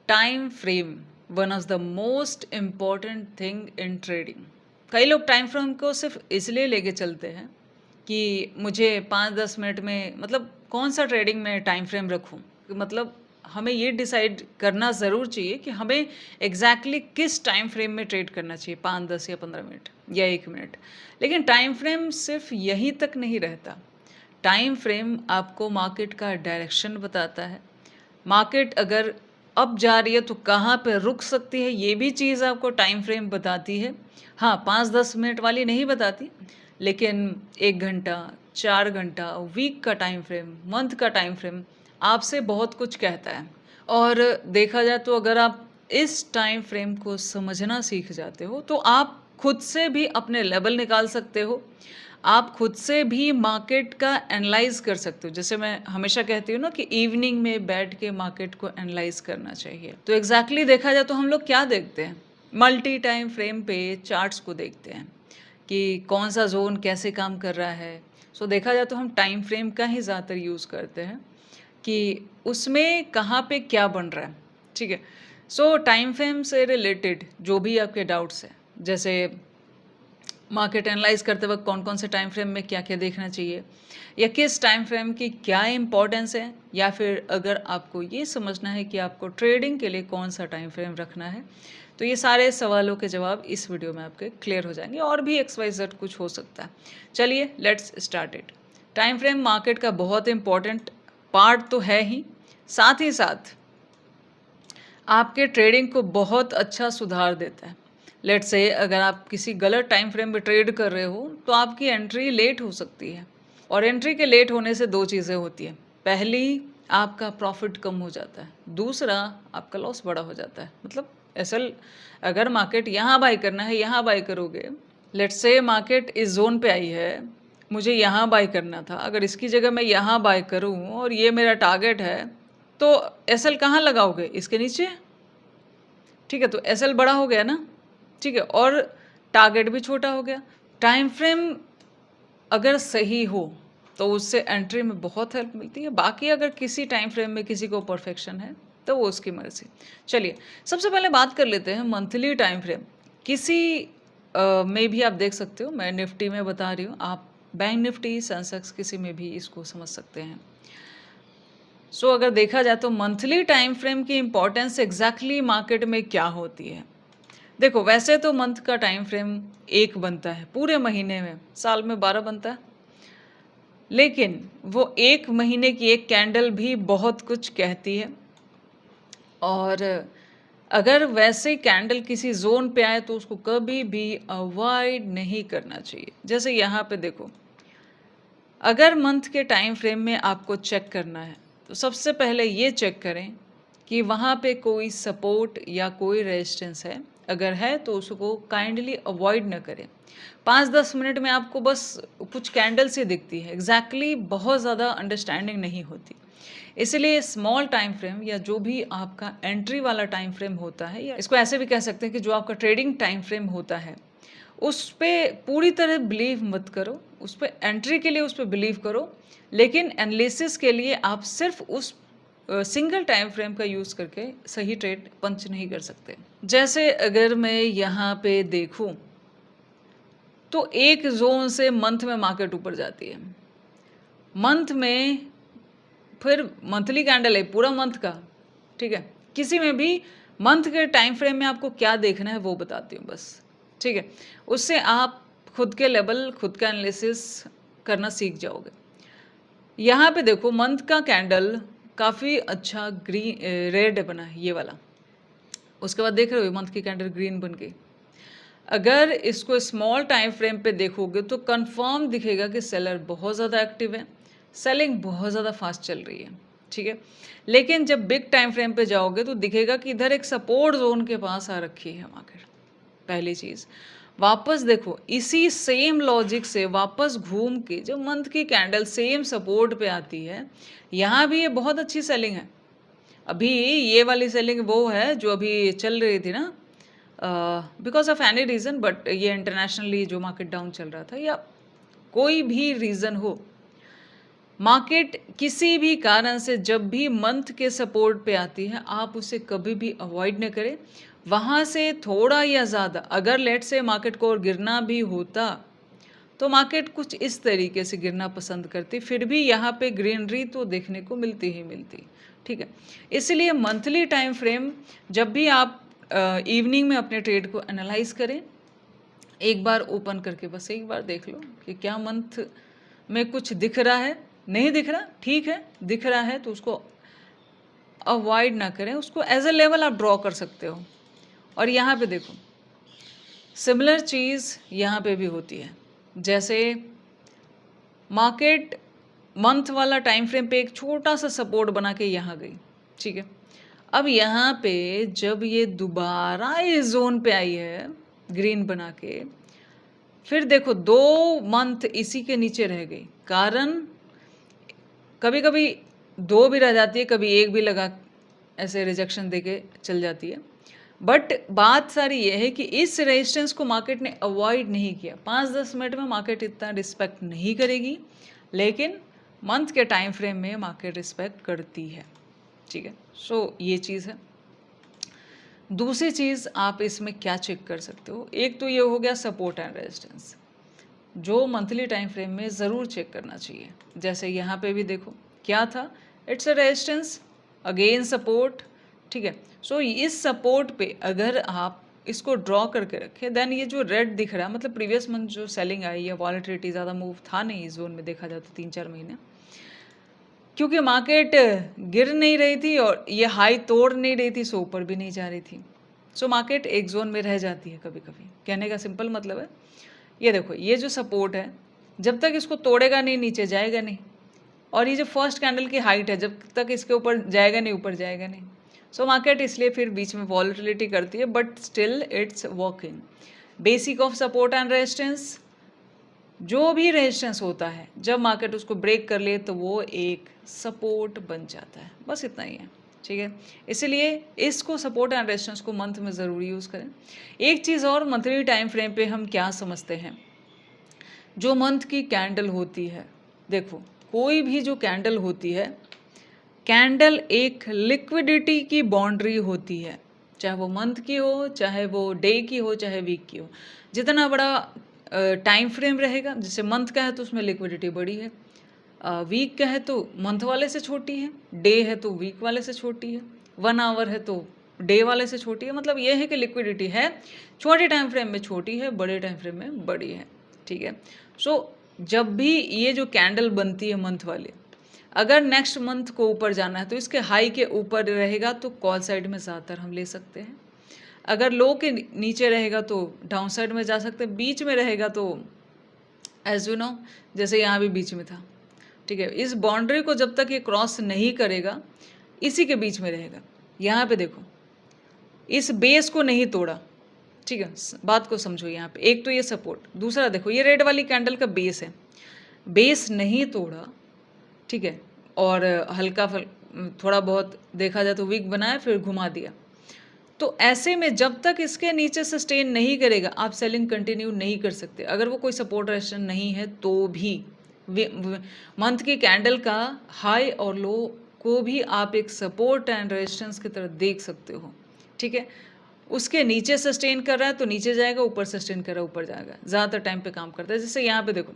Time frame one of the most important thing in trading. कई लोग time frame को सिर्फ इसलिए लेके चलते हैं कि मुझे 5-10 मिनट में, मतलब कौन सा ट्रेडिंग में टाइम फ्रेम रखूं। मतलब हमें ये डिसाइड करना ज़रूर चाहिए कि हमें एग्जैक्टली किस टाइम फ्रेम में ट्रेड करना चाहिए, 5-10 या 15 मिनट या 1 मिनट। लेकिन टाइम फ्रेम सिर्फ यहीं तक नहीं रहता। टाइम फ्रेम आपको मार्केट का डायरेक्शन बताता है। मार्केट अगर अप जा रही है तो कहाँ पे रुक सकती है, ये भी चीज़ आपको टाइम फ्रेम बताती है। हाँ, 5-10 मिनट वाली नहीं बताती, लेकिन 1 घंटा, 4 घंटा, वीक का टाइम फ्रेम, मंथ का टाइम फ्रेम आपसे बहुत कुछ कहता है। और देखा जाए तो अगर आप इस टाइम फ्रेम को समझना सीख जाते हो तो आप खुद से भी अपने लेवल निकाल सकते हो। आप खुद से भी मार्केट का एनालाइज कर सकते हो। जैसे मैं हमेशा कहती हूँ ना कि इवनिंग में बैठ के मार्केट को एनालाइज करना चाहिए। तो एग्जैक्टली देखा जाए तो हम लोग क्या देखते हैं, मल्टी टाइम फ्रेम पे चार्ट्स को देखते हैं कि कौन सा जोन कैसे काम कर रहा है। सो देखा जाए तो हम टाइम फ्रेम का ही ज़्यादातर यूज़ करते हैं कि उसमें कहाँ पे क्या बन रहा है। ठीक है, सो टाइम फ्रेम से रिलेटेड जो भी आपके डाउट्स हैं, जैसे मार्केट एनालाइज करते वक्त कौन कौन से टाइम फ्रेम में क्या क्या देखना चाहिए, या किस टाइम फ्रेम की क्या इंपॉर्टेंस है, या फिर अगर आपको ये समझना है कि आपको ट्रेडिंग के लिए कौन सा टाइम फ्रेम रखना है, तो ये सारे सवालों के जवाब इस वीडियो में आपके क्लियर हो जाएंगे। और भी XYZ कुछ हो सकता है। चलिए let's start it. Time frame market का बहुत इंपॉर्टेंट पार्ट तो है ही, साथ ही साथ आपके ट्रेडिंग को बहुत अच्छा सुधार देता है। लेट्स से अगर आप किसी गलत टाइम फ्रेम में ट्रेड कर रहे हो तो आपकी एंट्री लेट हो सकती है। और एंट्री के लेट होने से दो चीज़ें होती हैं। पहली, आपका प्रॉफिट कम हो जाता है। दूसरा, आपका लॉस बड़ा हो जाता है। मतलब असल अगर मार्केट यहाँ बाई करना है, यहाँ बाई करोगे। लेट्स से मार्केट इस जोन पे आई है, मुझे यहाँ बाई करना था, अगर इसकी जगह मैं यहाँ बाई करूँ और ये मेरा टारगेट है, तो एसएल कहाँ लगाओगे, इसके नीचे। ठीक है, तो एसएल बड़ा हो गया ना। ठीक है, और टारगेट भी छोटा हो गया। टाइम फ्रेम अगर सही हो तो उससे एंट्री में बहुत हेल्प मिलती है। बाकी अगर किसी टाइम फ्रेम में किसी को परफेक्शन है तो वो उसकी मर्जी। चलिए सबसे पहले बात कर लेते हैं मंथली टाइम फ्रेम। किसी में भी आप देख सकते हो, मैं निफ्टी में बता रही हूँ, आप बैंक निफ्टी, सेंसेक्स, किसी में भी इसको समझ सकते हैं। सो अगर देखा जाए तो मंथली टाइम फ्रेम की इंपॉर्टेंस एग्जैक्टली मार्केट में क्या होती है। देखो वैसे तो मंथ का टाइम फ्रेम एक बनता है, पूरे महीने में साल में 12 बनता है, लेकिन वो एक महीने की एक कैंडल भी बहुत कुछ कहती है। और अगर वैसे कैंडल किसी जोन पे आए तो उसको कभी भी अवॉइड नहीं करना चाहिए। जैसे यहाँ पे देखो, अगर मंथ के टाइम फ्रेम में आपको चेक करना है तो सबसे पहले ये चेक करें कि वहाँ पे कोई सपोर्ट या कोई रेजिस्टेंस है। अगर है तो उसको काइंडली अवॉइड न करें। 5-10 मिनट में आपको बस कुछ कैंडल्स ही दिखती है, एग्जैक्टली बहुत ज़्यादा अंडरस्टैंडिंग नहीं होती। इसलिए स्मॉल टाइम फ्रेम या जो भी आपका एंट्री वाला टाइम फ्रेम होता है, या इसको ऐसे भी कह सकते हैं कि जो आपका ट्रेडिंग टाइम फ्रेम होता है, उस पर पूरी तरह बिलीव मत करो। उस पर एंट्री के लिए उस पर बिलीव करो, लेकिन एनालिसिस के लिए आप सिर्फ उस सिंगल टाइम फ्रेम का यूज़ करके सही ट्रेड पंच नहीं कर सकते। जैसे अगर मैं यहाँ पे देखूँ तो एक जोन से मंथ में मार्केट ऊपर जाती है, मंथ में फिर मंथली कैंडल है पूरा मंथ का। ठीक है, किसी में भी मंथ के टाइम फ्रेम में आपको क्या देखना है वो बताती हूँ बस। ठीक है, उससे आप खुद के लेवल, खुद का एनालिसिस करना सीख जाओगे। यहाँ पे देखो मंथ का कैंडल काफ़ी अच्छा ग्रीन रेड बना है, ये वाला। उसके बाद देख रहे हो मंथ की कैंडल ग्रीन बन गई। अगर इसको स्मॉल टाइम फ्रेम पे देखोगे तो कंफर्म दिखेगा कि सेलर बहुत ज़्यादा एक्टिव है, सेलिंग बहुत ज़्यादा फास्ट चल रही है। ठीक है, लेकिन जब बिग टाइम फ्रेम पे जाओगे तो दिखेगा कि इधर एक सपोर्ट जोन के पास आ रखी है मार्केट। पहली चीज़, वापस देखो इसी सेम लॉजिक से वापस घूम के जब मंथ की कैंडल सेम सपोर्ट पे आती है, यहाँ भी ये बहुत अच्छी सेलिंग है। अभी ये वाली सेलिंग वो है जो अभी चल रही थी ना, because of any reason, but ये इंटरनेशनली जो मार्केट डाउन चल रहा था या कोई भी रीज़न हो, मार्केट किसी भी कारण से जब भी मंथ के सपोर्ट पे आती है, आप उसे कभी भी अवॉइड न करें। वहाँ से थोड़ा या ज़्यादा अगर लेट से मार्केट को और गिरना भी होता, तो मार्केट कुछ इस तरीके से गिरना पसंद करती, फिर भी यहाँ पे ग्रीनरी तो देखने को मिलती ही मिलती। ठीक है, इसलिए मंथली टाइम फ्रेम जब भी आप इवनिंग में अपने ट्रेड को एनालाइज करें, एक बार ओपन करके बस एक बार देख लो कि क्या मंथ में कुछ दिख रहा है, नहीं दिख रहा, ठीक है, दिख रहा है तो उसको अवॉइड ना करें, उसको एज अ लेवल आप ड्रॉ कर सकते हो। और यहाँ पे देखो सिमिलर चीज़ यहाँ पे भी होती है, जैसे मार्केट मंथ वाला टाइम फ्रेम पे एक छोटा सा सपोर्ट बना के यहाँ गई, ठीक है। अब यहाँ पे जब ये दोबारा इस जोन पे आई है ग्रीन बना के, फिर देखो 2 मंथ इसी के नीचे रह गई। कारण कभी कभी 2 भी रह जाती है, कभी 1 भी लगा ऐसे रिजेक्शन देके चल जाती है। बट बात सारी ये है कि इस रेजिस्टेंस को मार्केट ने अवॉइड नहीं किया। 5-10 मिनट में मार्केट इतना रिस्पेक्ट नहीं करेगी, लेकिन मंथ के टाइम फ्रेम में मार्केट रिस्पेक्ट करती है, ठीक है। सो ये चीज़ है। दूसरी चीज़ आप इसमें क्या चेक कर सकते हो, एक तो ये हो गया सपोर्ट एंड रेजिस्टेंस, जो मंथली टाइम फ्रेम में ज़रूर चेक करना चाहिए। जैसे यहाँ पे भी देखो क्या था, it's a resistance again support, ठीक है। सो इस सपोर्ट पे अगर आप इसको ड्रॉ करके रखें, देन ये जो रेड दिख रहा है, मतलब प्रीवियस मंथ जो सेलिंग आई या वॉलेटिलिटी ज़्यादा मूव था नहीं इस जोन में, देखा जाए तो 3-4 महीने, क्योंकि मार्केट गिर नहीं रही थी और ये हाई तोड़ नहीं रही थी, सो ऊपर भी नहीं जा रही थी। सो मार्केट एक जोन में रह जाती है कभी कभी, कहने का सिंपल मतलब है। ये देखो ये जो सपोर्ट है, जब तक इसको तोड़ेगा नहीं नीचे जाएगा नहीं, और ये जो फर्स्ट कैंडल की हाइट है, जब तक इसके ऊपर जाएगा नहीं ऊपर जाएगा नहीं। सो मार्केट इसलिए फिर बीच में वॉलेटिलिटी करती है, but still it's working. Basic of support and resistance, जो भी रेजिस्टेंस होता है जब मार्केट उसको ब्रेक कर ले तो वो एक सपोर्ट बन जाता है, बस इतना ही है, ठीक है। इसलिए इसको सपोर्ट एंड रेजिस्टेंस को मंथ में ज़रूर यूज़ करें। एक चीज़ और, मंथली टाइम फ्रेम पे हम क्या समझते हैं, जो मंथ की कैंडल होती है, देखो कोई भी जो कैंडल होती है, कैंडल एक लिक्विडिटी की बाउंड्री होती है, चाहे वो मंथ की हो, चाहे वो डे की हो, चाहे वीक की हो। जितना बड़ा टाइम फ्रेम रहेगा, जैसे मंथ का है तो उसमें लिक्विडिटी बड़ी है, वीक का है तो मंथ वाले से छोटी है, डे है तो वीक वाले से छोटी है, 1 आवर है तो डे वाले से छोटी है। मतलब ये है कि लिक्विडिटी है छोटे टाइम फ्रेम में छोटी है, बड़े टाइम फ्रेम में बड़ी है, ठीक है। सो जब भी ये जो कैंडल बनती है मंथ वाली, अगर नेक्स्ट मंथ को ऊपर जाना है तो इसके हाई के ऊपर रहेगा तो कॉल साइड में ज़्यादातर हम ले सकते हैं, अगर लो के नीचे रहेगा तो डाउन साइड में जा सकते हैं, बीच में रहेगा तो एज यू नो जैसे यहाँ भी बीच में था, ठीक है। इस बाउंड्री को जब तक ये क्रॉस नहीं करेगा इसी के बीच में रहेगा। यहाँ पे देखो इस बेस को नहीं तोड़ा, ठीक है, बात को समझो। यहाँ पे एक तो ये सपोर्ट, दूसरा देखो ये रेड वाली कैंडल का बेस है, बेस नहीं तोड़ा, ठीक है, और हल्का थोड़ा बहुत देखा जाए तो वीक बनाया फिर घुमा दिया। तो ऐसे में जब तक इसके नीचे सस्टेन नहीं करेगा आप सेलिंग कंटिन्यू नहीं कर सकते, अगर वो कोई सपोर्ट रेजिस्टेंस नहीं है तो भी। मंथ की कैंडल का हाई और लो को भी आप एक सपोर्ट एंड रेजिस्टेंस की तरह देख सकते हो, ठीक है। उसके नीचे सस्टेन कर रहा है तो नीचे जाएगा, ऊपर सस्टेन कर रहा है ऊपर जाएगा, ज़्यादातर टाइम पे काम करता है। जैसे यहाँ पे देखो,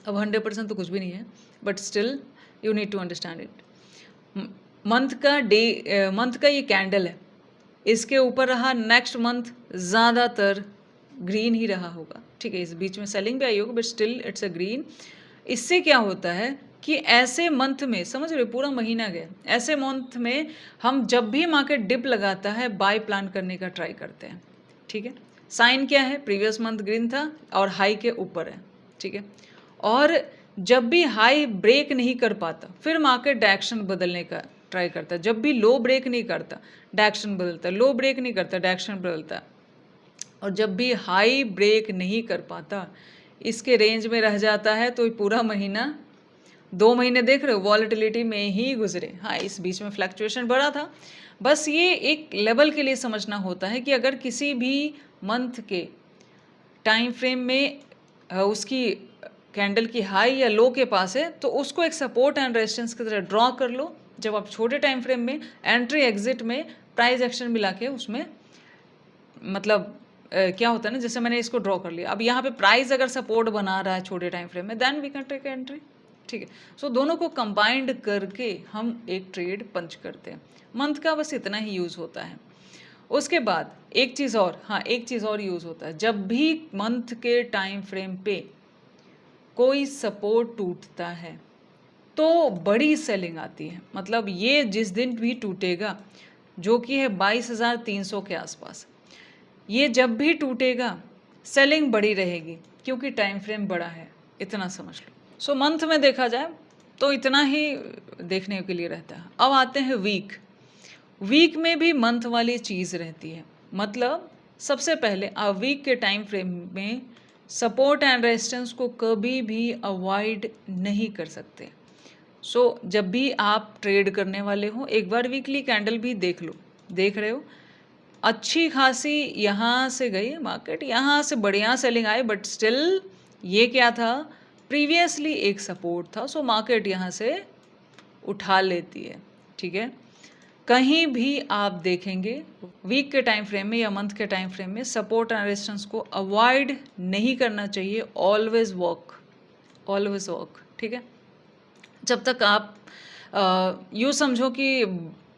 अब 100% तो कुछ भी नहीं है, but still you need to understand it. Month का ये कैंडल है, इसके ऊपर रहा, नेक्स्ट मंथ ज़्यादातर ग्रीन ही रहा होगा, ठीक है। इस बीच में सेलिंग भी आई होगी but still it's a green. इससे क्या होता है कि ऐसे मंथ में, समझ रहे, पूरा महीना गया, ऐसे मंथ में हम जब भी मार्केट डिप लगाता है बाय प्लान करने का ट्राई करते हैं, ठीक है। साइन क्या है, प्रीवियस मंथ ग्रीन था और हाई के ऊपर है, ठीक है। और जब भी हाई ब्रेक नहीं कर पाता फिर मार्केट डायरेक्शन बदलने का ट्राई करता है, जब भी लो ब्रेक नहीं करता डायरेक्शन बदलता है, लो ब्रेक नहीं करता डायरेक्शन बदलता है, और जब भी हाई ब्रेक नहीं कर पाता इसके रेंज में रह जाता है, तो पूरा महीना 2 महीने देख रहे हो वॉलेटिलिटी में ही गुजरे। हाँ, इस बीच में फ्लक्चुएशन बढ़ा था, बस ये एक लेवल के लिए समझना होता है कि अगर किसी भी मंथ के टाइम फ्रेम में उसकी कैंडल की हाई या लो के पास है तो उसको एक सपोर्ट एंड रेजिस्टेंस की तरह ड्रॉ कर लो। जब आप छोटे टाइम फ्रेम में एंट्री एग्जिट में प्राइस एक्शन मिला के उसमें मतलब क्या होता है ना, जैसे मैंने इसको ड्रॉ कर लिया, अब यहाँ पे प्राइस अगर सपोर्ट बना रहा है छोटे टाइम फ्रेम में, then we can take entry. ठीक है, सो दोनों को कंबाइंड करके हम एक ट्रेड पंच करते हैं। मंथ का बस इतना ही यूज़ होता है। उसके बाद एक चीज़ और, हाँ एक चीज़ और यूज़ होता है, जब भी मंथ के टाइम फ्रेम पे कोई सपोर्ट टूटता है तो बड़ी सेलिंग आती है। मतलब ये जिस दिन भी टूटेगा, जो कि है 22,300 के आसपास, ये जब भी टूटेगा सेलिंग बड़ी रहेगी क्योंकि टाइम फ्रेम बड़ा है, इतना समझ लो। सो मंथ में देखा जाए तो इतना ही देखने के लिए रहता है। अब आते हैं वीक। वीक में भी मंथ वाली चीज़ रहती है। मतलब सबसे पहले आप वीक के टाइम फ्रेम में सपोर्ट एंड रेजिस्टेंस को कभी भी अवॉइड नहीं कर सकते। सो जब भी आप ट्रेड करने वाले हो एक बार वीकली कैंडल भी देख लो। देख रहे हो अच्छी खासी यहाँ से गई मार्केट, यहाँ से बढ़िया सेलिंग आई, बट स्टिल ये क्या था, प्रीवियसली एक सपोर्ट था। सो मार्केट यहाँ से उठा लेती है। ठीक है, कहीं भी आप देखेंगे वीक के टाइम फ्रेम में या मंथ के टाइम फ्रेम में सपोर्ट एंड रेजिस्टेंस को अवॉइड नहीं करना चाहिए। Always work, always work. ठीक है, जब तक आप यूँ समझो कि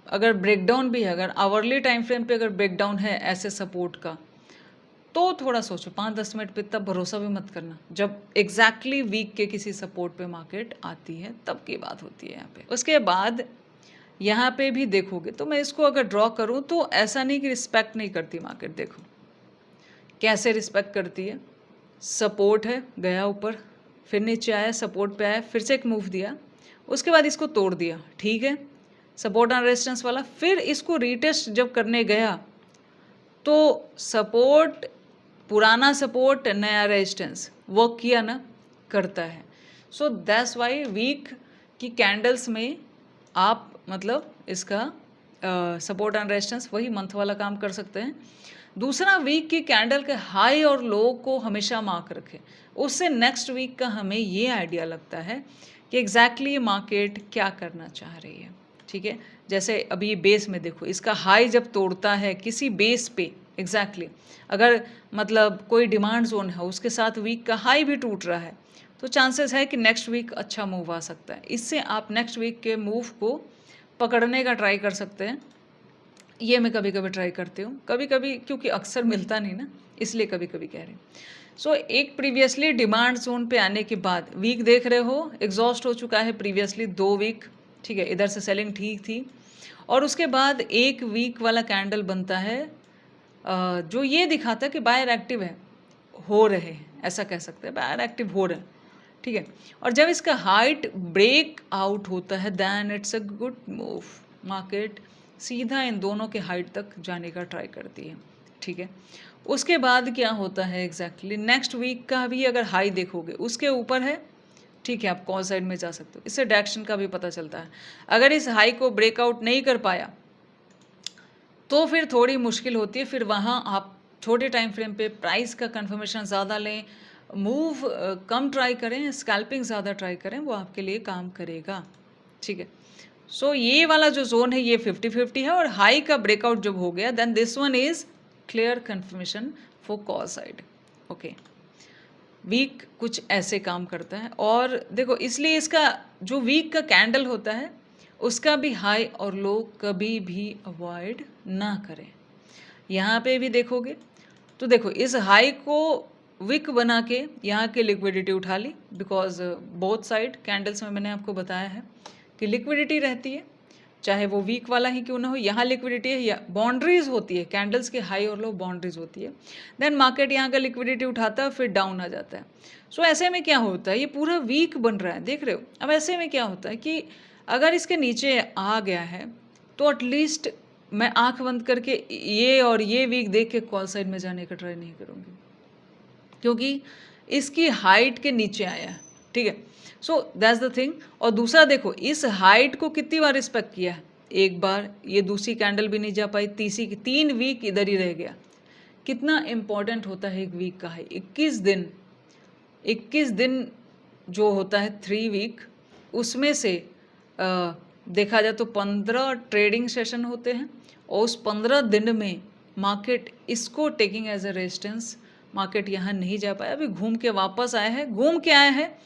अगर ब्रेकडाउन भी है, अगर आवरली टाइम फ्रेम पे अगर ब्रेकडाउन है ऐसे सपोर्ट का, तो थोड़ा सोचो, 5-10 मिनट पे तब भरोसा भी मत करना। जब एग्जैक्टली वीक के किसी सपोर्ट पे मार्केट आती है तब की बात होती है यहाँ पे। उसके बाद यहाँ पे भी देखोगे तो मैं इसको अगर ड्रॉ करूँ तो ऐसा नहीं कि रिस्पेक्ट नहीं करती मार्केट। देखो कैसे रिस्पेक्ट करती है। सपोर्ट है, गया ऊपर, फिर नीचे आया, सपोर्ट पे आया, फिर से एक मूव दिया, उसके बाद इसको तोड़ दिया। ठीक है, सपोर्ट एंड रेजिस्टेंस वाला, फिर इसको रीटेस्ट जब करने गया तो सपोर्ट, पुराना सपोर्ट, नया रेजिस्टेंस वर्क किया ना, करता है। सो दैट्स वाई वीक की कैंडल्स में आप मतलब इसका सपोर्ट एंड रेजिस्टेंस वही मंथ वाला काम कर सकते हैं। दूसरा, वीक की कैंडल के हाई और लो को हमेशा मार्क रखें, उससे नेक्स्ट वीक का हमें ये आइडिया लगता है कि एग्जैक्टली मार्केट क्या करना चाह रही है। ठीक है, जैसे अभी बेस में देखो, इसका हाई जब तोड़ता है किसी बेस पे, एग्जैक्टली अगर मतलब कोई डिमांड जोन है उसके साथ वीक का हाई भी टूट रहा है तो चांसेस है कि नेक्स्ट वीक अच्छा मूव आ सकता है। इससे आप नेक्स्ट वीक के मूव को पकड़ने का ट्राई कर सकते हैं। ये मैं कभी कभी ट्राई करती हूँ, कभी कभी क्योंकि अक्सर मिलता नहीं ना, इसलिए कभी कभी कह रही हूँ। सो एक प्रीवियसली डिमांड जोन पे आने के बाद वीक देख रहे हो एग्जॉस्ट हो चुका है प्रीवियसली 2 वीक। ठीक है, इधर से सेलिंग ठीक थी और उसके बाद एक वीक वाला कैंडल बनता है जो ये दिखाता है कि बायर एक्टिव है, हो रहे हैं, ऐसा कह सकते हैं, बायर एक्टिव हो रहे हैं। ठीक है, और जब इसका हाइट ब्रेक आउट होता है then it's a good move. Market सीधा इन दोनों के हाइट तक जाने का ट्राई करती है। ठीक है, उसके बाद क्या होता है एग्जैक्टली नेक्स्ट वीक का भी अगर हाई देखोगे उसके ऊपर है। ठीक है, आप कॉल साइड में जा सकते हो, इससे डायरेक्शन का भी पता चलता है। अगर इस हाई को ब्रेकआउट नहीं कर पाया तो फिर थोड़ी मुश्किल होती है, फिर वहाँ आप छोटे टाइम फ्रेम पे प्राइस का कंफर्मेशन ज़्यादा लें, मूव कम ट्राई करें, स्कैल्पिंग ज़्यादा ट्राई करें, वो आपके लिए काम करेगा। ठीक है, सो ये वाला जो जोन है ये 50-50 है और हाई का ब्रेकआउट जब हो गया then this one is clear confirmation for call side. Okay, week कुछ ऐसे काम करता है और देखो इसलिए इसका जो वीक का कैंडल होता है उसका भी हाई और लो कभी भी अवॉइड ना करें। यहाँ पे भी देखोगे तो देखो इस हाई को विक बना के यहाँ की लिक्विडिटी उठा ली, बिकॉज बोथ साइड कैंडल्स में मैंने आपको बताया है कि लिक्विडिटी रहती है, चाहे वो वीक वाला ही क्यों ना हो। यहाँ लिक्विडिटी है या बाउंड्रीज होती है, कैंडल्स के हाई और लो बाउंड्रीज होती है, देन मार्केट यहाँ का लिक्विडिटी उठाता है फिर डाउन आ जाता है। सो ऐसे में क्या होता है, ये पूरा वीक बन रहा है, देख रहे हो। अब ऐसे में क्या होता है कि अगर इसके नीचे आ गया है तो एटलीस्ट मैं आंख बंद करके ये और ये वीक देख के कॉल साइड में जाने का ट्राई नहीं करूँगी क्योंकि इसकी हाइट के नीचे आया है। ठीक है, सो दैट्स द थिंग। और दूसरा देखो इस हाइट को कितनी बार रिस्पेक्ट किया है, एक बार, ये दूसरी कैंडल भी नहीं जा पाई, तीसरी, 3 वीक इधर ही रह गया। कितना इंपॉर्टेंट होता है एक वीक का हाई, 21 दिन जो होता है 3 वीक, उसमें से देखा जाए तो 15 ट्रेडिंग सेशन होते हैं और उस 15 दिन में मार्केट इसको taking as a resistance, market यहाँ नहीं जा पाया, अभी घूम के वापस आया है, घूम के आया है,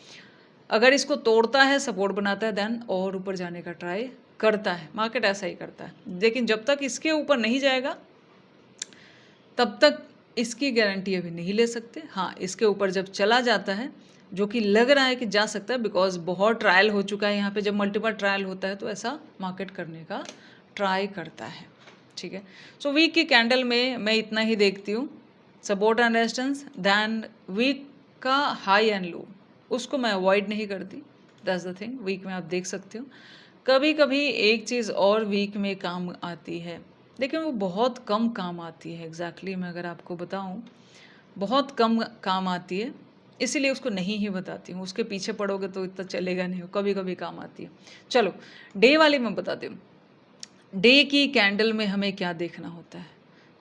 अगर इसको तोड़ता है, सपोर्ट बनाता है, देन और ऊपर जाने का ट्राई करता है, मार्केट ऐसा ही करता है। लेकिन जब तक इसके ऊपर नहीं जाएगा तब तक इसकी गारंटी अभी नहीं ले सकते। हाँ, इसके ऊपर जब चला जाता है, जो कि लग रहा है कि जा सकता है, बिकॉज बहुत ट्रायल हो चुका है यहाँ पे, जब मल्टीपल ट्रायल होता है तो ऐसा मार्केट करने का ट्राई करता है। ठीक है, सो वीक की कैंडल में मैं इतना ही देखती हूँ, support and resistance, then week का हाई एंड लो, उसको मैं अवॉइड नहीं करती, दैट्स द थिंग। वीक में आप देख सकते हो, कभी कभी एक चीज़ और वीक में काम आती है, लेकिन वो बहुत कम काम आती है। एग्जैक्टली मैं अगर आपको बताऊं, बहुत कम काम आती है, इसीलिए उसको नहीं ही बताती हूँ, उसके पीछे पड़ोगे तो इतना चलेगा नहीं, कभी कभी काम आती है। चलो डे वाली मैं बताती हूँ, डे की कैंडल में हमें क्या देखना होता है।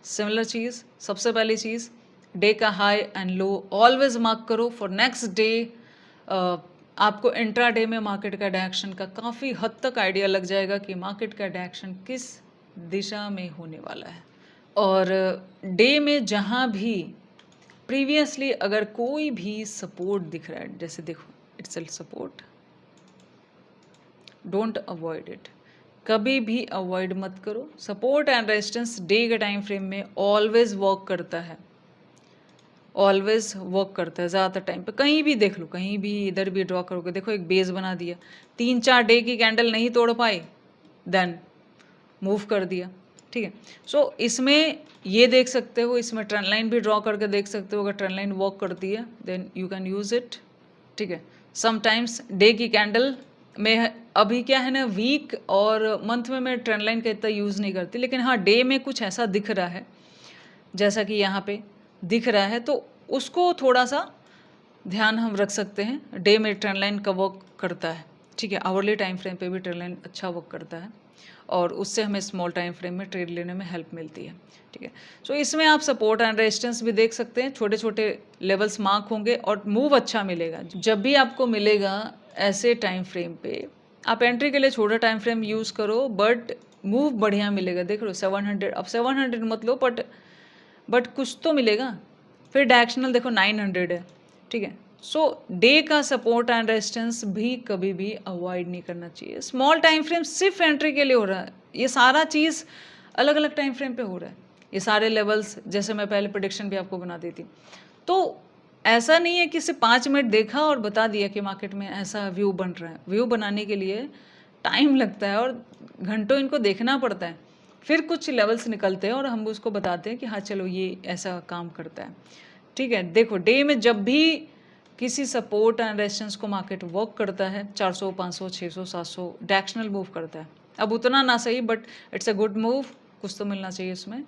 सिमिलर चीज़, सबसे पहली चीज़, डे का high and low always mark करो फॉर नेक्स्ट डे। आपको इंट्रा डे में मार्केट का डायरेक्शन का काफ़ी हद तक आइडिया लग जाएगा कि मार्केट का डायरेक्शन किस दिशा में होने वाला है। और डे में जहाँ भी प्रीवियसली अगर कोई भी सपोर्ट दिख रहा है, जैसे देखो it's a support, don't avoid it, कभी भी अवॉइड मत करो। सपोर्ट एंड रेजिस्टेंस डे के टाइम फ्रेम में ऑलवेज वर्क करता है, ऑलवेज वर्क करता है ज़्यादातर टाइम पे। कहीं भी देख लो, कहीं भी इधर भी ड्रॉ करोगे, देखो एक बेस बना दिया, 3-4 डे की कैंडल नहीं तोड़ पाई, देन मूव कर दिया। ठीक है, सो इसमें ये देख सकते हो, इसमें ट्रेंड लाइन भी ड्रॉ करके देख सकते हो, अगर ट्रेंड लाइन वर्क करती है then you can use it. ठीक है, समटाइम्स डे की कैंडल में अभी क्या है ना, वीक और मंथ में मैं ट्रेंड लाइन का इतना यूज़ नहीं करती, लेकिन हाँ डे में कुछ ऐसा दिख रहा है जैसा कि यहाँ पे दिख रहा है, तो उसको थोड़ा सा ध्यान हम रख सकते हैं। डे में ट्रेंड लाइन का वर्क करता है, ठीक है, आवरली टाइम फ्रेम पे भी ट्रेंड लाइन अच्छा वर्क करता है और उससे हमें स्मॉल टाइम फ्रेम में ट्रेड लेने में हेल्प मिलती है। ठीक है, सो इसमें आप सपोर्ट एंड रेजिस्टेंस भी देख सकते हैं, छोटे छोटे लेवल्स मार्क होंगे और मूव अच्छा मिलेगा। जब भी आपको मिलेगा ऐसे टाइम फ्रेम पे, आप एंट्री के लिए छोटा टाइम फ्रेम यूज़ करो, बट मूव बढ़िया मिलेगा। देख लो 700, अब 700 मत लो, बट कुछ तो मिलेगा। फिर डायरेक्शनल देखो 900 है। ठीक है, सो डे का सपोर्ट एंड रेजिस्टेंस भी कभी भी अवॉइड नहीं करना चाहिए। स्मॉल टाइम फ्रेम सिर्फ एंट्री के लिए हो रहा है, ये सारा चीज़ अलग अलग टाइम फ्रेम पे हो रहा है, ये सारे लेवल्स, जैसे मैं पहले प्रेडिक्शन भी आपको बना देती। तो ऐसा नहीं है कि सिर्फ 5 मिनट देखा और बता दिया कि मार्केट में ऐसा व्यू बन रहा है। व्यू बनाने के लिए टाइम लगता है और घंटों इनको देखना पड़ता है, फिर कुछ लेवल्स निकलते हैं और हम उसको बताते हैं कि हाँ चलो ये ऐसा काम करता है। ठीक है, देखो डे में जब भी किसी सपोर्ट एंड रेजिस्टेंस को मार्केट वर्क करता है, 400, 500, 600, 700 डायरेक्शनल मूव करता है। अब उतना ना सही, but it's a good move, कुछ तो मिलना चाहिए इसमें।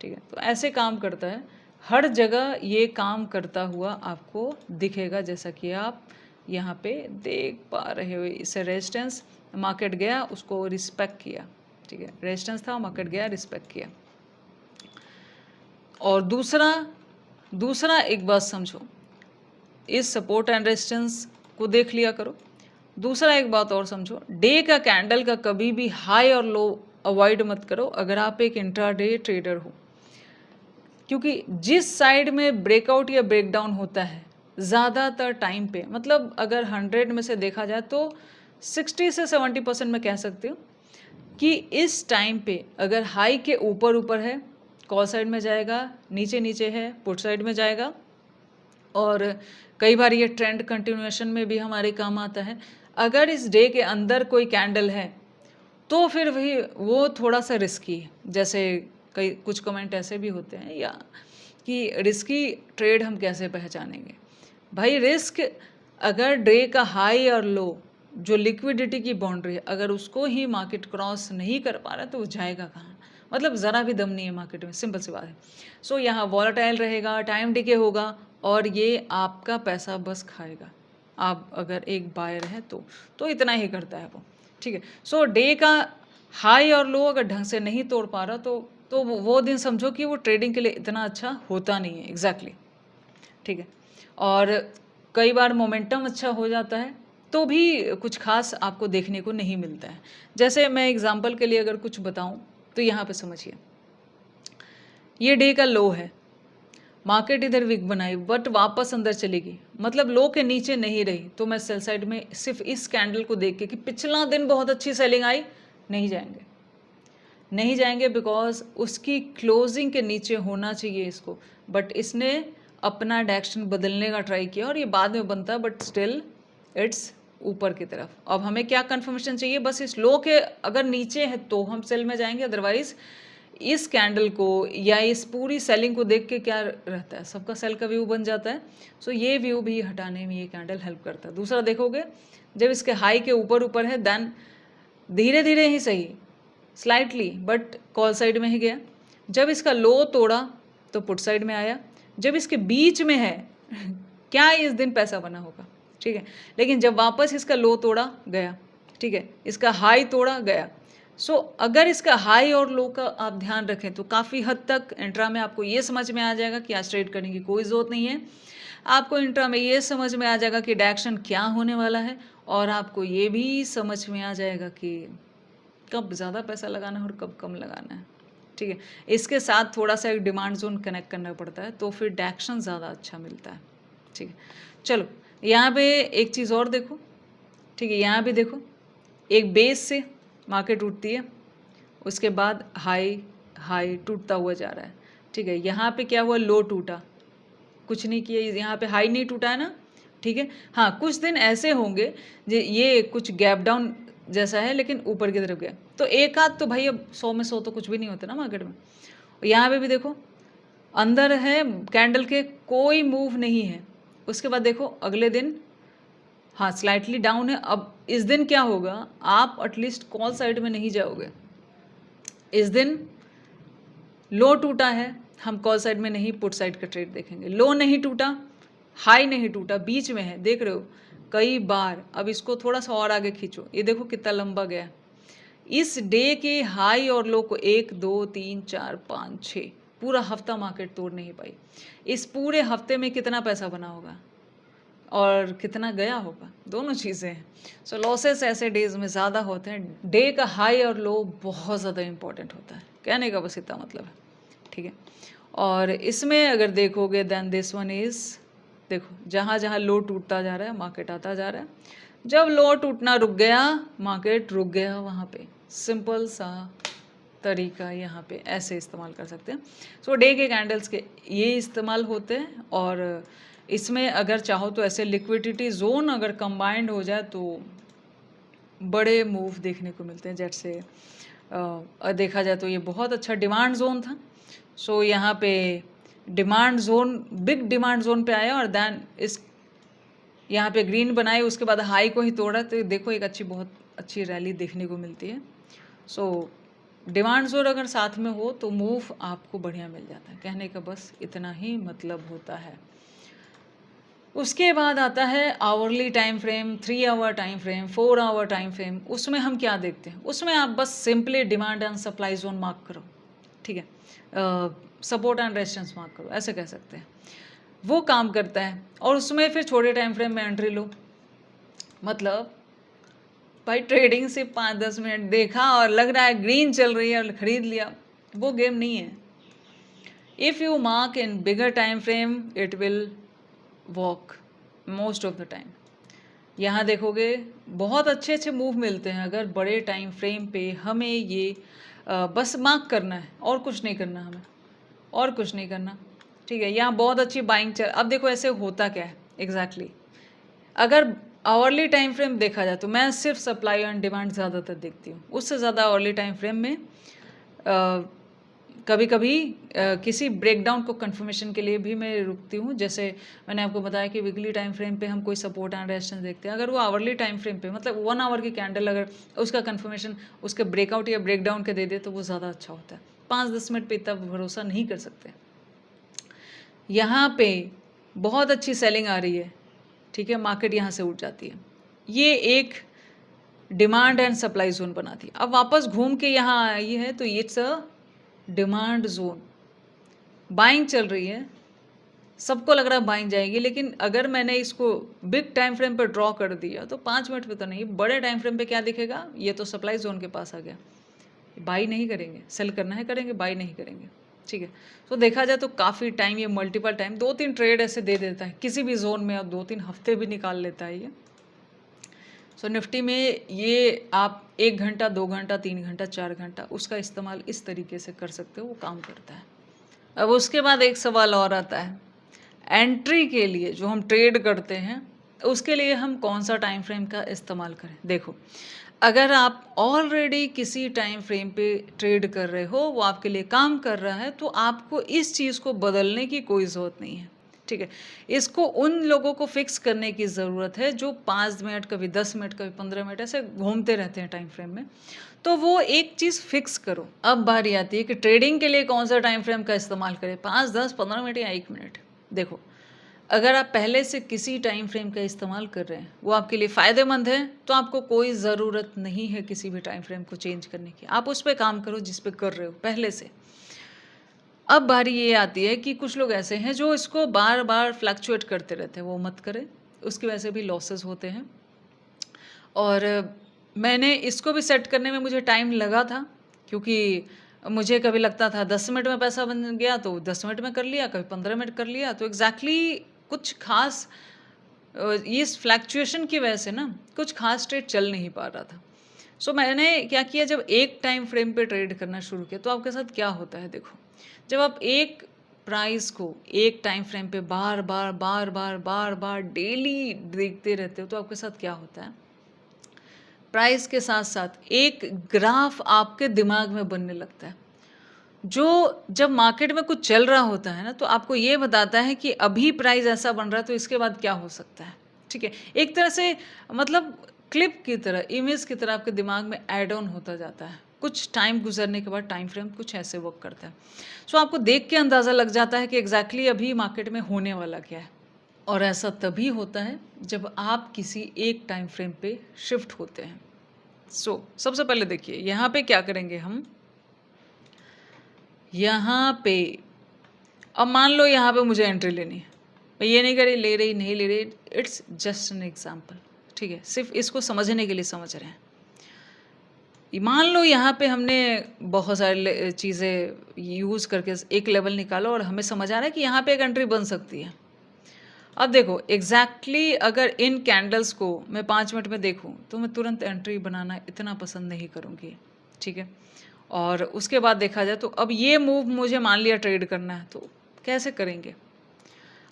ठीक है, तो ऐसे काम करता है, हर जगह ये काम करता हुआ आपको दिखेगा, जैसा कि आप यहाँ पे देख पा रहे हो। इसे रेजिस्टेंस, मार्केट गया, उसको रिस्पेक्ट किया। ठीक है, रेजिस्टेंस था, मार्केट गया, रिस्पेक्ट किया। और दूसरा एक बात समझो, इस सपोर्ट एंड रेजिस्टेंस को देख लिया करो। दूसरा एक बात और समझो, डे का कैंडल का कभी भी हाई और लो अवॉइड मत करो अगर आप एक इंट्राडे ट्रेडर हो, क्योंकि जिस साइड में ब्रेकआउट या ब्रेकडाउन होता है ज़्यादातर टाइम पे, मतलब अगर 100 में से देखा जाए तो 60 से 70% मैं कह सकती हूँ कि इस टाइम पे अगर हाई के ऊपर ऊपर है, कॉल साइड में जाएगा, नीचे नीचे है, पुट साइड में जाएगा। और कई बार ये ट्रेंड कंटिन्यूएशन में भी हमारे काम आता है। अगर इस डे के अंदर कोई कैंडल है तो फिर वही वो थोड़ा सा रिस्की है, जैसे कई कुछ कमेंट ऐसे भी होते हैं या कि रिस्की ट्रेड हम कैसे पहचानेंगे। भाई रिस्क, अगर डे का हाई और लो जो लिक्विडिटी की बाउंड्री है, अगर उसको ही मार्केट क्रॉस नहीं कर पा रहा तो वो जाएगा कहाँ, मतलब ज़रा भी दम नहीं है मार्केट में, सिंपल सी बात है। सो यहाँ वॉलेटाइल रहेगा, टाइम डिके होगा और ये आपका पैसा बस खाएगा। आप अगर एक बायर है तो इतना ही करता है वो। ठीक है, सो डे का हाई और लो अगर ढंग से नहीं तोड़ पा रहा तो वो दिन समझो कि वो ट्रेडिंग के लिए इतना अच्छा होता नहीं है। एग्जैक्टली ठीक है, और कई बार मोमेंटम अच्छा हो जाता है तो भी कुछ खास आपको देखने को नहीं मिलता है। जैसे मैं एग्जांपल के लिए अगर कुछ बताऊं तो यहाँ पे समझिए, ये डे का लो है, मार्केट इधर वीक बनाई बट वापस अंदर चलेगी, मतलब लो के नीचे नहीं रही, तो मैं सेल साइड में सिर्फ इस कैंडल को देख के कि पिछला दिन बहुत अच्छी सेलिंग आई, नहीं जाएंगे, नहीं जाएंगे, बिकॉज उसकी क्लोजिंग के नीचे होना चाहिए इसको, बट इसने अपना डायरेक्शन बदलने का ट्राई किया और ये बाद में बनता है, बट स्टिल इट्स ऊपर की तरफ। अब हमें क्या कंफर्मेशन चाहिए, बस इस लो के अगर नीचे है तो हम सेल में जाएंगे, अदरवाइज इस कैंडल को या इस पूरी सेलिंग को देख के क्या रहता है, सबका सेल का व्यू बन जाता है। सो ये व्यू भी हटाने में ये कैंडल हेल्प करता है। दूसरा देखोगे, जब इसके हाई के ऊपर ऊपर है देन धीरे धीरे ही सही, स्लाइटली बट कॉल साइड में ही गया। जब इसका लो तोड़ा तो पुट साइड में आया। जब इसके बीच में है क्या इस दिन पैसा बना होगा, ठीक है, लेकिन जब वापस इसका लो तोड़ा गया, ठीक है, इसका हाई तोड़ा गया। सो अगर इसका हाई और लो का आप ध्यान रखें तो काफ़ी हद तक इंट्रा में आपको ये समझ में आ जाएगा कि आज ट्रेड करने की कोई ज़रूरत नहीं है। आपको इंट्रा में ये समझ में आ जाएगा कि डायरेक्शन क्या होने वाला है, और आपको ये भी समझ में आ जाएगा कि कब ज़्यादा पैसा लगाना है और कब कम लगाना है, ठीक है। इसके साथ थोड़ा सा एक डिमांड जोन कनेक्ट करना पड़ता है, तो फिर डायरेक्शन ज़्यादा अच्छा मिलता है, ठीक है। चलो यहाँ पे एक चीज़ और देखो, ठीक है, यहाँ पे देखो एक बेस से मार्केट उठती है, उसके बाद हाई हाई टूटता हुआ जा रहा है, ठीक है। यहाँ पे क्या हुआ, लो टूटा, कुछ नहीं किया, यहाँ पे हाई नहीं टूटा है ना, ठीक है। हाँ, कुछ दिन ऐसे होंगे ये कुछ गैप डाउन जैसा है लेकिन ऊपर की तरफ गया, तो एक आध तो भाई अब 100 में 100 तो कुछ भी नहीं होता ना मार्केट में। यहाँ पे भी देखो अंदर है कैंडल के, कोई मूव नहीं है, उसके बाद देखो अगले दिन हाँ स्लाइटली डाउन है। अब इस दिन क्या होगा, आप एटलीस्ट कॉल साइड में नहीं जाओगे, इस दिन लो टूटा है, हम कॉल साइड में नहीं पुट साइड का ट्रेड देखेंगे। लो नहीं टूटा, हाई नहीं टूटा, बीच में है, देख रहे हो कई बार। अब इसको थोड़ा सा और आगे खींचो, ये देखो कितना लंबा गया। इस डे के हाई और लो को 1 2 3 4 5 6 पूरा हफ्ता मार्केट तोड़ नहीं पाई। इस पूरे हफ्ते में कितना पैसा बना होगा और कितना गया होगा, दोनों चीज़ें हैं। सो लॉसेस ऐसे डेज में ज़्यादा होते हैं। डे का हाई और लो बहुत ज़्यादा इंपॉर्टेंट होता है, कहने का बस इतना मतलब है, ठीक है। और इसमें अगर देखोगे देन दिस वन इज़, देखो जहाँ जहाँ लो टूटता जा रहा है मार्केट आता जा रहा है, जब लो टूटना रुक गया मार्केट रुक गया, वहाँ पे सिंपल सा तरीका यहाँ पे ऐसे इस्तेमाल कर सकते हैं। सो डे के कैंडल्स के ये इस्तेमाल होते हैं, और इसमें अगर चाहो तो ऐसे लिक्विडिटी जोन अगर कंबाइंड हो जाए तो बड़े मूव देखने को मिलते हैं। जैसे देखा जाए तो ये बहुत अच्छा डिमांड जोन था। सो यहाँ पे demand zone, big demand zone पे आया और देन इस यहाँ पे ग्रीन बनाए, उसके बाद हाई को ही तोड़ा, तो देखो एक बहुत अच्छी रैली देखने को मिलती है। सो डिमांड जोन अगर साथ में हो तो मूव आपको बढ़िया मिल जाता है, कहने का बस इतना ही मतलब होता है। उसके बाद आता है hourly time frame, 3 hour time frame, 4 hour time frame. उसमें हम क्या देखते हैं, उसमें आप बस simply demand and supply zone mark करो, ठीक है, सपोर्ट एंड रेजिस्टेंस मार्क करो, ऐसे कह सकते हैं, वो काम करता है। और उसमें फिर छोटे टाइम फ्रेम में एंट्री लो, मतलब भाई ट्रेडिंग से 5-10 मिनट देखा और लग रहा है ग्रीन चल रही है और खरीद लिया, वो गेम नहीं है। If you mark in bigger time frame it will walk most of the time. यहाँ देखोगे बहुत अच्छे अच्छे मूव मिलते हैं अगर बड़े टाइम फ्रेम पे हमें ये बस मार्क करना है, और कुछ नहीं करना, हमें और कुछ नहीं करना, ठीक है। यहाँ बहुत अच्छी बाइंग चल, अब देखो ऐसे होता क्या है एग्जैक्टली अगर आवरली टाइम फ्रेम देखा जाए तो मैं सिर्फ सप्लाई एंड डिमांड ज़्यादातर देखती हूँ, उससे ज़्यादा आवरली टाइम फ्रेम में कभी कभी किसी ब्रेकडाउन को कंफर्मेशन के लिए भी मैं रुकती हूँ। जैसे मैंने आपको बताया कि वीकली टाइम फ्रेम पे हम कोई सपोर्ट एंड रेजिस्टेंस देखते हैं, अगर वो आवरली टाइम फ्रेम पे मतलब 1 आवर की कैंडल अगर उसका कंफर्मेशन उसके ब्रेकआउट या ब्रेकडाउन के दे दे तो वो ज़्यादा अच्छा होता है। 5-10 मिनट पे इतना भरोसा नहीं कर सकते। यहाँ पे बहुत अच्छी सेलिंग आ रही है, ठीक है, मार्केट यहाँ से उठ जाती है, ये एक डिमांड एंड सप्लाई जोन बनाती है। अब वापस घूम के यहाँ आई है तो it's a demand zone, buying चल रही है, सबको लग रहा है बाइंग जाएगी, लेकिन अगर मैंने इसको बिग टाइम फ्रेम पे ड्रॉ कर दिया तो 5 मिनट पे तो नहीं, बड़े टाइम फ्रेम पे क्या दिखेगा, ये तो सप्लाई जोन के पास आ गया, बाई नहीं करेंगे, सेल करना है करेंगे, बाई नहीं करेंगे, ठीक है। तो देखा जाए तो काफ़ी टाइम, ये मल्टीपल टाइम 2-3 ट्रेड ऐसे दे देता है किसी भी जोन में, और 2-3 हफ्ते भी निकाल लेता है ये। सो निफ्टी में ये आप 1 घंटा, 2 घंटा, 3 घंटा, 4 घंटा उसका इस्तेमाल इस तरीके से कर सकते हो, वो काम करता है। अब उसके बाद एक सवाल और आता है, एंट्री के लिए जो हम ट्रेड करते हैं उसके लिए हम कौन सा टाइम फ्रेम का इस्तेमाल करें। देखो, अगर आप ऑलरेडी किसी टाइम फ्रेम पे ट्रेड कर रहे हो, वो आपके लिए काम कर रहा है, तो आपको इस चीज़ को बदलने की कोई ज़रूरत नहीं है, ठीक है। इसको उन लोगों को फिक्स करने की ज़रूरत है जो 5 मिनट, कभी 10 मिनट, कभी 15 मिनट ऐसे घूमते रहते हैं टाइम फ्रेम में। तो वो एक चीज़ फिक्स करो। अब बारी आती है कि ट्रेडिंग के लिए कौन सा टाइम फ्रेम का इस्तेमाल करें, 5, 10, 15 मिनट या 1 मिनट। देखो, अगर आप पहले से किसी टाइम फ्रेम का इस्तेमाल कर रहे हैं, वो आपके लिए फ़ायदेमंद है, तो आपको कोई ज़रूरत नहीं है किसी भी टाइम फ्रेम को चेंज करने की। आप उस पे काम करो जिस पे कर रहे हो पहले से। अब बारी ये आती है कि कुछ लोग ऐसे हैं जो इसको बार-बार फ्लक्चुएट करते रहते हैं, वो मत करें, उसकी वजह से भी लॉसेस होते हैं। और मैंने इसको भी सेट करने में मुझे टाइम लगा था, क्योंकि मुझे कभी लगता था 10 मिनट में पैसा बन गया तो 10 मिनट में कर लिया, कभी 15 मिनट कर लिया, तो एग्जैक्टली कुछ खास इस फ्लैक्चुएशन की वजह से ना कुछ खास ट्रेड चल नहीं पा रहा था। सो मैंने क्या किया, जब एक टाइम फ्रेम पे ट्रेड करना शुरू किया तो आपके साथ क्या होता है। देखो, जब आप एक प्राइस को एक टाइम फ्रेम पे बार बार बार बार बार बार डेली देखते रहते हो तो आपके साथ क्या होता है, प्राइस के साथ साथ एक ग्राफ आपके दिमाग में बनने लगता है, जो जब मार्केट में कुछ चल रहा होता है ना, तो आपको ये बताता है कि अभी प्राइस ऐसा बन रहा है तो इसके बाद क्या हो सकता है, ठीक है। एक तरह से मतलब क्लिप की तरह, इमेज की तरह आपके दिमाग में ऐड ऑन होता जाता है। कुछ टाइम गुजरने के बाद टाइम फ्रेम कुछ ऐसे वर्क करता है। सो आपको देख के अंदाज़ा लग जाता है कि एग्जैक्टली अभी मार्केट में होने वाला क्या है। और ऐसा तभी होता है जब आप किसी एक टाइम फ्रेम पे शिफ्ट होते हैं। सो सबसे पहले देखिए यहाँ पे क्या करेंगे हम, यहाँ पे अब मान लो यहाँ पे मुझे एंट्री लेनी है, मैं ये नहीं करी ले रही नहीं ले रही, इट्स जस्ट एन एग्जाम्पल, ठीक है, सिर्फ इसको समझने के लिए समझ रहे हैं। मान लो यहाँ पे हमने बहुत सारी चीज़ें यूज़ करके एक लेवल निकाला और हमें समझ आ रहा है कि यहाँ पे एक एंट्री बन सकती है। अब देखो एग्जैक्टली अगर इन कैंडल्स को मैं 5 मिनट में देखूँ तो मैं तुरंत एंट्री बनाना इतना पसंद नहीं करूँगी, ठीक है। और उसके बाद देखा जाए तो अब ये मूव मुझे मान लिया ट्रेड करना है, तो कैसे करेंगे।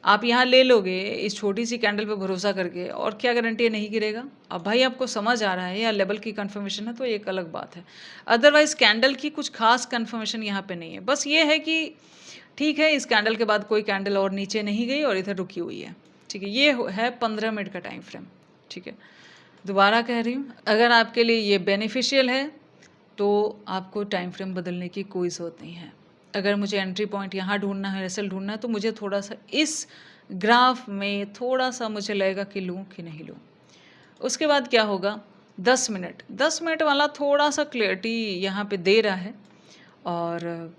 आप यहाँ ले लोगे इस छोटी सी कैंडल पे भरोसा करके, और क्या गारंटी है नहीं गिरेगा। अब भाई आपको समझ आ रहा है या लेवल की कंफर्मेशन है तो एक अलग बात है, अदरवाइज कैंडल की कुछ खास कंफर्मेशन यहाँ पे नहीं है। बस ये है कि ठीक है, इस कैंडल के बाद कोई कैंडल और नीचे नहीं गई और इधर रुकी हुई है, ठीक है। ये है 15 मिनट का टाइम फ्रेम, ठीक है। दोबारा कह रही हूँ, अगर आपके लिए ये बेनिफिशियल है तो आपको टाइम फ्रेम बदलने की कोई ज़रूरत नहीं है। अगर मुझे एंट्री पॉइंट यहाँ ढूंढना है, रेसल ढूंढना है, तो मुझे थोड़ा सा इस ग्राफ में थोड़ा सा मुझे लगेगा कि लूँ कि नहीं लूँ। उसके बाद क्या होगा, 10 मिनट वाला थोड़ा सा क्लियरिटी यहाँ पे दे रहा है, और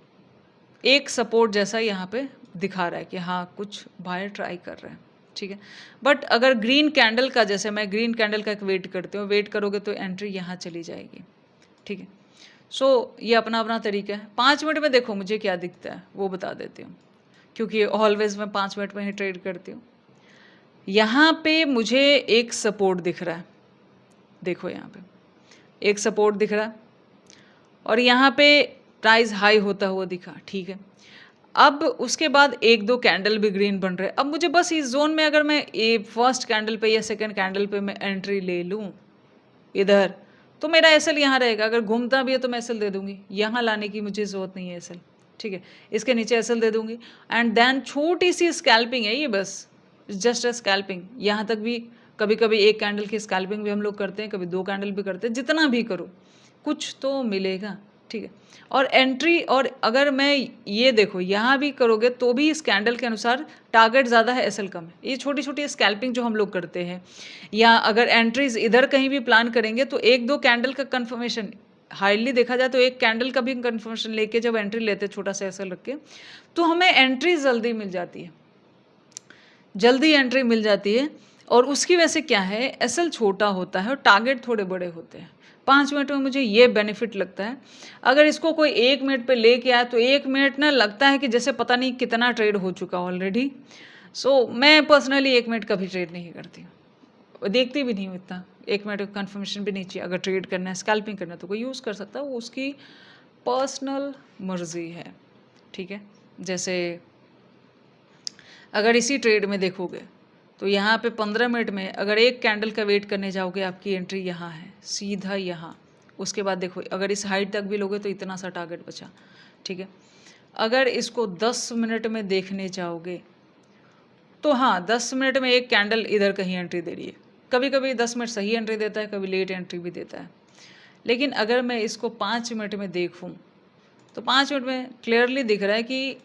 एक सपोर्ट जैसा यहाँ पे दिखा रहा है कि हाँ कुछ बायर ट्राई कर रहे हैं, ठीक है। बट अगर ग्रीन कैंडल का, जैसे मैं ग्रीन कैंडल का एक वेट करती हूँ, वेट करोगे तो एंट्री यहाँ चली जाएगी, ठीक है। सो ये अपना अपना तरीका है। 5 मिनट में देखो मुझे क्या दिखता है वो बता देती हूँ, क्योंकि ऑलवेज मैं 5 मिनट में ही ट्रेड करती हूँ। यहाँ पे मुझे एक सपोर्ट दिख रहा है, देखो यहाँ पे एक सपोर्ट दिख रहा है, और यहाँ पे प्राइस हाई होता हुआ दिखा, ठीक है। अब उसके बाद 1-2 कैंडल भी ग्रीन बन रहे हैं। अब मुझे बस इस जोन में अगर मैं फर्स्ट कैंडल पे या सेकंड कैंडल पे मैं एंट्री ले लूँ इधर, तो मेरा एसएल यहाँ रहेगा। अगर घूमता भी है तो मैं एसएल दे दूंगी, यहाँ लाने की मुझे ज़रूरत नहीं है एसएल, ठीक है। इसके नीचे एसएल दे दूंगी, एंड देन छोटी सी स्कैल्पिंग है ये, बस जस्ट अ स्कैल्पिंग। यहाँ तक भी कभी कभी एक कैंडल की स्कैल्पिंग भी हम लोग करते हैं, कभी 2 कैंडल भी करते हैं। जितना भी करो कुछ तो मिलेगा, ठीक है। और एंट्री, और अगर मैं ये देखो यहाँ भी करोगे तो भी इस कैंडल के अनुसार टारगेट ज़्यादा है, एसएल कम है। ये छोटी छोटी स्कैल्पिंग जो हम लोग करते हैं, या अगर एंट्रीज इधर कहीं भी प्लान करेंगे तो 1-2 कैंडल का कंफर्मेशन, हाईली देखा जाए तो एक कैंडल का भी कंफर्मेशन लेके जब एंट्री लेते हैं छोटा सा एसएल रख के, तो हमें एंट्री जल्दी मिल जाती है। जल्दी एंट्री मिल जाती है और उसकी वजह से क्या है, एसएल छोटा होता है और टारगेट थोड़े बड़े होते हैं। 5 मिनट में मुझे ये बेनिफिट लगता है। अगर इसको कोई 1 मिनट पे लेके आए तो 1 मिनट ना लगता है कि जैसे पता नहीं कितना ट्रेड हो चुका ऑलरेडी। सो मैं पर्सनली 1 मिनट कभी ट्रेड नहीं करती हूँ। देखती भी नहीं हूँ इतना। 1 मिनट का कन्फर्मेशन भी नहीं चाहिए। अगर ट्रेड करना है, स्कैल्पिंग करना है तो कोई यूज़ कर सकता है, वो उसकी पर्सनल मर्ज़ी है, ठीक है? जैसे अगर इसी ट्रेड में देखोगे तो यहाँ पे 15 मिनट में अगर एक कैंडल का वेट करने जाओगे, आपकी एंट्री यहाँ है, सीधा यहाँ। उसके बाद देखो अगर इस हाइट तक भी लोगे तो इतना सा टारगेट बचा, ठीक है? अगर इसको 10 मिनट में देखने जाओगे तो हाँ, 10 मिनट में एक कैंडल इधर कहीं एंट्री दे रही है। कभी-कभी 10 मिनट सही एंट्री देता है, कभी लेट एंट्री भी देता है। लेकिन अगर मैं इसको 5 मिनट में देखूँ, तो 5 मिनट में क्लियरली दिख रहा है कि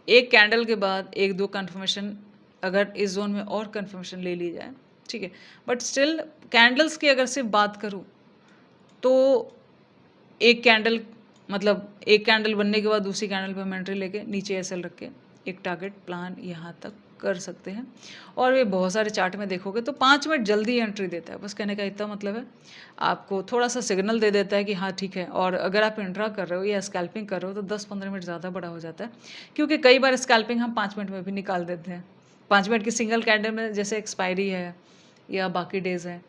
एक कैंडल के बाद 1-2 कन्फर्मेशन, अगर इस ज़ोन में और कन्फर्मेशन ले ली जाए, ठीक है? बट स्टिल कैंडल्स की अगर सिर्फ बात करूँ, तो एक कैंडल मतलब एक कैंडल बनने के बाद दूसरी कैंडल पे हम एंट्री लेके नीचे एसएल रख के एक टारगेट प्लान यहाँ तक कर सकते हैं। और ये बहुत सारे चार्ट में देखोगे तो 5 मिनट जल्दी एंट्री देता है। बस कहने का इतना मतलब है, आपको थोड़ा सा सिग्नल दे देता है कि हाँ ठीक है। और अगर आप इंट्रा कर रहे हो या स्कैल्पिंग कर रहे हो तो 10-15 मिनट ज़्यादा बड़ा हो जाता है, क्योंकि कई बार स्कैल्पिंग हम 5 मिनट में भी निकाल देते हैं। 5 मिनट की सिंगल कैंडल में जैसे एक्सपायरी है या बाकी डेज़ हैं,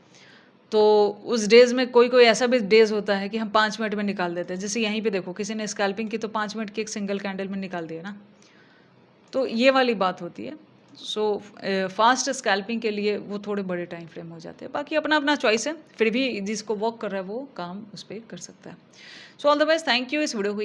तो उस डेज़ में कोई-कोई ऐसा भी डेज़ होता है कि हम 5 मिनट में निकाल देते हैं। जैसे यहीं पे देखो किसी ने स्कैल्पिंग की तो 5 मिनट की एक सिंगल कैंडल में निकाल दिया ना। तो ये वाली बात होती है। सो फास्ट स्कैल्पिंग के लिए वो थोड़े बड़े टाइम फ्रेम हो जाते हैं। बाकी अपना-अपना चॉइस है। फिर भी जिसको वर्क कर रहा है वो काम उस पे कर सकता है। So all the best, thank you इस वीडियो को